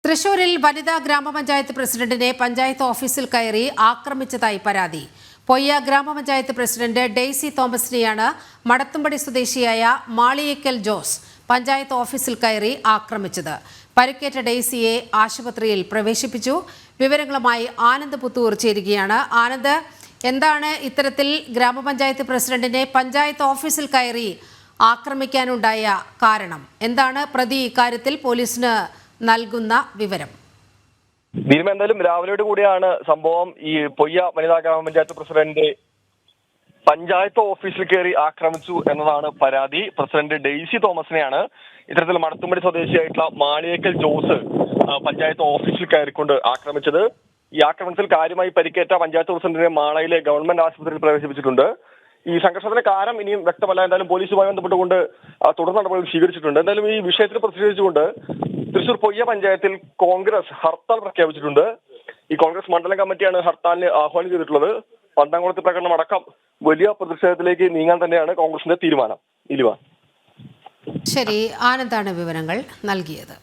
തൃശൂരിൽ വനിതാ ഗ്രാമപഞ്ചായത്ത് പ്രസിഡന്റിനെ പഞ്ചായത്ത് ഓഫീസിൽ കയറി ആക്രമിച്ചതായി പരാതി. പൊയ്യ ഗ്രാമപഞ്ചായത്ത് പ്രസിഡന്റ് ഡെയ്സി തോമസിനെയാണ് മടത്തുംപടി സ്വദേശിയായ മാളിയേക്കൽ ജോസ് പഞ്ചായത്ത് ഓഫീസിൽ കയറി ആക്രമിച്ചത്. പരിക്കേറ്റ ഡെയ്സിയെ ആശുപത്രിയിൽ പ്രവേശിപ്പിച്ചു. വിവരങ്ങളുമായി ആനന്ദ് പുത്തൂർ ചേരുകയാണ്. ആനന്ദ്, എന്താണ് ഇത്തരത്തിൽ ഗ്രാമപഞ്ചായത്ത് പ്രസിഡന്റിനെ പഞ്ചായത്ത് ഓഫീസിൽ കയറി ആക്രമിക്കാനുണ്ടായ കാരണം? എന്താണ് പ്രതി ഇക്കാര്യത്തിൽ പോലീസിന് നൽകുന്ന വിവരം? എന്തായാലും രാവിലെയോട് കൂടിയാണ് സംഭവം. ഈ പൊയ്യ വനിതാ ഗ്രാമപഞ്ചായത്ത് പ്രസിഡന്റ് പഞ്ചായത്ത് ഓഫീസിൽ കയറി ആക്രമിച്ചു എന്നതാണ് പരാതി. പ്രസിഡന്റ് ഡെയ്സി തോമസിനെയാണ് ഇത്തരത്തിൽ മടത്തുംപടി സ്വദേശിയായിട്ടുള്ള മാളിയേക്കൽ ജോസ് പഞ്ചായത്ത് ഓഫീസിൽ കയറിക്കൊണ്ട് ആക്രമിച്ചത്. ഈ ആക്രമണത്തിൽ കാര്യമായി പരിക്കേറ്റ പഞ്ചായത്ത് പ്രസിഡന്റിനെ മാളയിലെ ഗവൺമെന്റ് ആശുപത്രിയിൽ പ്രവേശിപ്പിച്ചിട്ടുണ്ട്. ഈ സംഘർഷത്തിന്റെ കാരണം ഇനിയും വ്യക്തമല്ല. എന്തായാലും പോലീസുമായി ബന്ധപ്പെട്ടുകൊണ്ട് തുടർ നടപടികൾ സ്വീകരിച്ചിട്ടുണ്ട്. എന്തായാലും ഈ വിഷയത്തിൽ പ്രതിഷേധിച്ചുകൊണ്ട് തൃശൂർ പൊയ്യ പഞ്ചായത്തിൽ കോൺഗ്രസ് ഹർത്താൽ പ്രഖ്യാപിച്ചിട്ടുണ്ട്. ഈ കോൺഗ്രസ് മണ്ഡലം കമ്മിറ്റിയാണ് ഹർത്താലിന് ആഹ്വാനം ചെയ്തിട്ടുള്ളത്. പണ്ടാംകുളത്ത് പ്രകടനം അടക്കം വലിയ പ്രതിഷേധത്തിലേക്ക് നീങ്ങാൻ തന്നെയാണ് കോൺഗ്രസിന്റെ തീരുമാനം. ശരി, ആനന്ദാണ് വിവരങ്ങൾ നൽകിയത്.